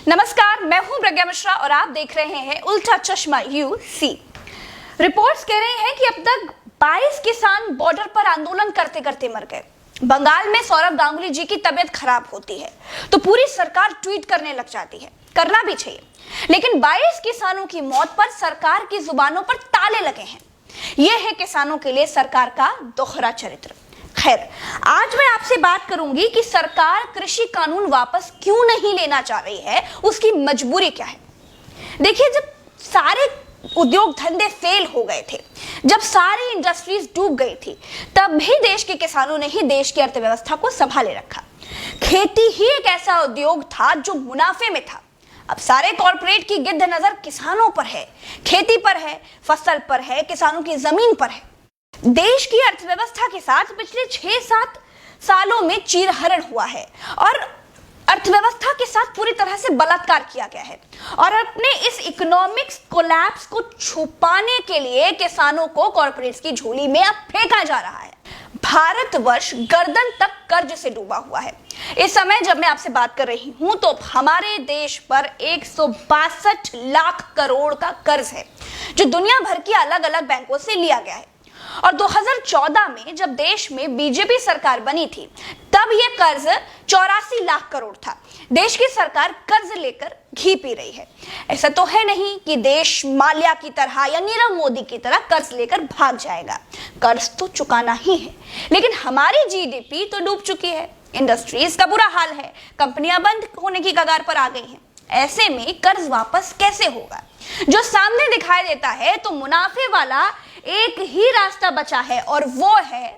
नमस्कार, मैं हूं प्रज्ञा मिश्रा और आप देख रहे हैं उल्टा चश्मा यूसी। रिपोर्ट्स कह रहे हैं कि अब तक 22 किसान बॉर्डर पर आंदोलन करते करते मर गए। बंगाल में सौरभ गांगुली जी की तबीयत खराब होती है तो पूरी सरकार ट्वीट करने लग जाती है। करना भी चाहिए, लेकिन 22 किसानों की मौत पर सरकार की जुबानों पर ताले लगे हैं। यह है किसानों के लिए सरकार का दोहरा चरित्र। खैर, आज मैं आपसे बात करूंगी कि सरकार कृषि कानून वापस क्यों नहीं लेना चाह रही है, उसकी मजबूरी क्या है। देखिए, जब सारे उद्योग धंधे फेल हो गए थे, जब सारी इंडस्ट्रीज डूब गई थी, तब भी देश के किसानों ने ही देश की अर्थव्यवस्था को संभाले रखा। खेती ही एक ऐसा उद्योग था जो मुनाफे में था। अब सारे कॉर्पोरेट की गिद्ध नजर किसानों पर है, खेती पर है, फसल पर है, किसानों की जमीन पर है। देश की अर्थव्यवस्था के साथ पिछले 6-7 सालों में चीरहरण हुआ है और अर्थव्यवस्था के साथ पूरी तरह से बलात्कार किया गया है। और अपने इस इकोनॉमिक्स कोलैप्स को छुपाने के लिए किसानों को कॉर्पोरेट्स की झोली में अब फेंका जा रहा है। भारतवर्ष गर्दन तक कर्ज से डूबा हुआ है। इस समय जब मैं आपसे बात कर रही हूं तो हमारे देश पर 162 लाख करोड़ का कर्ज है, जो दुनिया भर की अलग अलग बैंकों से लिया गया है। और 2014 में जब देश में बीजेपी सरकार बनी थी, तब यह कर्ज 84 लाख करोड़ था। देश की सरकार कर्ज लेकर घी पी रही है। ऐसा तो है नहीं कि देश माल्या की तरह या नीरव मोदी की तरह कर्ज लेकर भाग जाएगा। कर्ज तो चुकाना ही है, लेकिन हमारी जीडीपी तो डूब चुकी है। इंडस्ट्रीज का बुरा हाल है, कंपनियां बंद होने की कगार पर आ गई हैं। ऐसे में कर्ज वापस कैसे होगा? जो सामने दिखाई देता है तो मुनाफे वाला एक ही रास्ता बचा है और वो है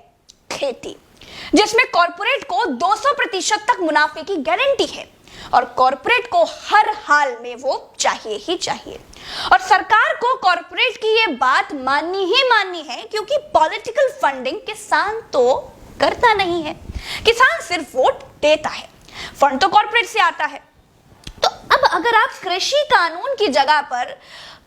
खेती, जिसमें कॉर्पोरेट को 200% तक मुनाफे की गारंटी है और कॉर्पोरेट को हर हाल में वो चाहिए ही चाहिए। और सरकार को कॉर्पोरेट की ये बात माननी ही माननी है, क्योंकि पॉलिटिकल फंडिंग किसान तो करता नहीं है। किसान सिर्फ वोट देता है, फंड तो कॉर्पोरेट से आता है। तो अब अगर आप कृषि कानून की जगह पर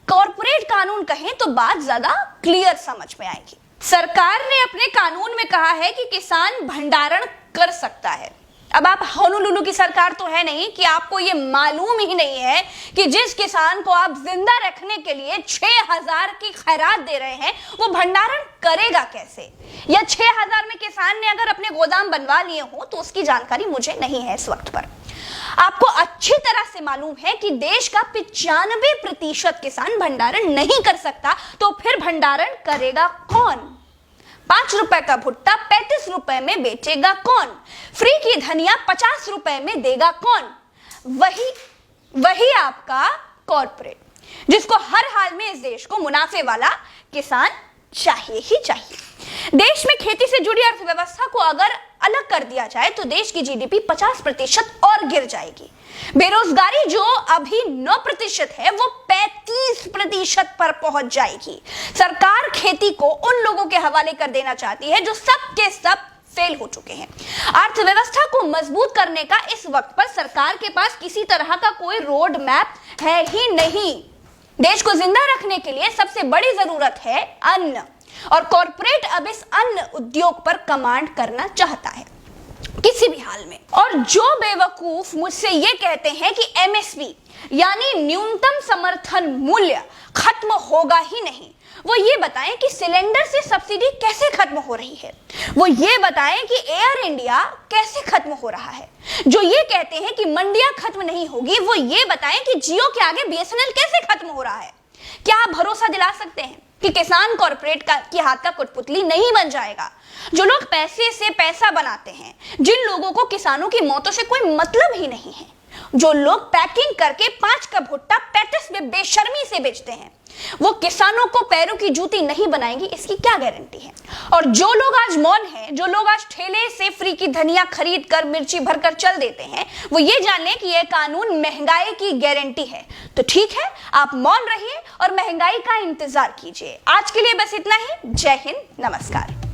कॉर्पोरेट कानून कहें तो बात ज्यादा क्लियर समझ में आएगी। सरकार ने अपने कानून में कहा है कि किसान भंडारण कर सकता है। अब आप होनोलुलु की सरकार तो है नहीं कि आपको ये मालूम ही नहीं है कि जिस किसान को आप जिंदा रखने के लिए 6000 की खैरात दे रहे हैं, वो भंडारण करेगा कैसे। या 6000 में किसान ने अगर अपने गोदाम बनवा लिए हो तो उसकी जानकारी मुझे नहीं है इस वक्त पर। आपको अच्छी तरह से मालूम है कि देश का 95% किसान भंडारण नहीं कर सकता, तो फिर भंडारण करेगा कौन? 5 रुपए का भुट्टा 35 रुपए में बेचेगा कौन? फ्री की धनिया 50 रुपए में देगा कौन? वही आपका कॉर्पोरेट, जिसको हर हाल में इस देश को मुनाफे वाला किसान चाहिए ही चाहिए। देश में खेती से जुड़ी अर्थव्यवस्था को अगर अलग कर दिया जाए तो देश की जीडीपी 50% और गिर जाएगी। बेरोजगारी जो अभी 9% है, वो 35% पर पहुंच जाएगी। सरकार खेती को उन लोगों के हवाले कर देना चाहती है जो सब के सब फेल हो चुके हैं। अर्थव्यवस्था को मजबूत करने का इस वक्त पर सरकार के पास किसी तरह का कोई रोड मैप है ही नहीं। देश को जिंदा रखने के लिए सबसे बड़ी जरूरत है अन्न, और कॉर्पोरेट अब इस अन्न उद्योग पर कमांड करना चाहता है किसी भी हाल में। और जो बेवकूफ मुझसे ये कहते हैं कि एमएसपी यानी न्यूनतम समर्थन मूल्य खत्म होगा ही नहीं, वो ये बताएं कि सिलेंडर से सब्सिडी कैसे खत्म हो रही है। वो ये बताएं कि एयर इंडिया कैसे खत्म हो रहा है। जो ये कहते हैं कि मंडियां खत्म नहीं होगी, वो ये बताएं कि जियो के आगे बीएसएनएल कैसे खत्म हो रहा है। क्या आप भरोसा दिला सकते हैं कि किसान कॉर्पोरेट की हाथ का कठपुतली नहीं बन जाएगा? जो लोग पैसे से पैसा बनाते हैं, जिन लोगों को किसानों की मौतों से कोई मतलब ही नहीं है, जो लोग पैकिंग करके 5 का भुट्टा 35 में बेशर्मी से बेचते हैं, वो किसानों को पैरों की जूती नहीं बनाएंगी, इसकी क्या गारंटी है? और जो लोग आज मौन हैं, जो लोग आज ठेले से फ्री की धनिया खरीद कर मिर्ची भरकर चल देते हैं, वो ये जान लें कि यह कानून महंगाई की गारंटी है। तो ठीक है, आप मौन रहिए और महंगाई का इंतजार कीजिए। आज के लिए बस इतना ही। जय हिंद, नमस्कार।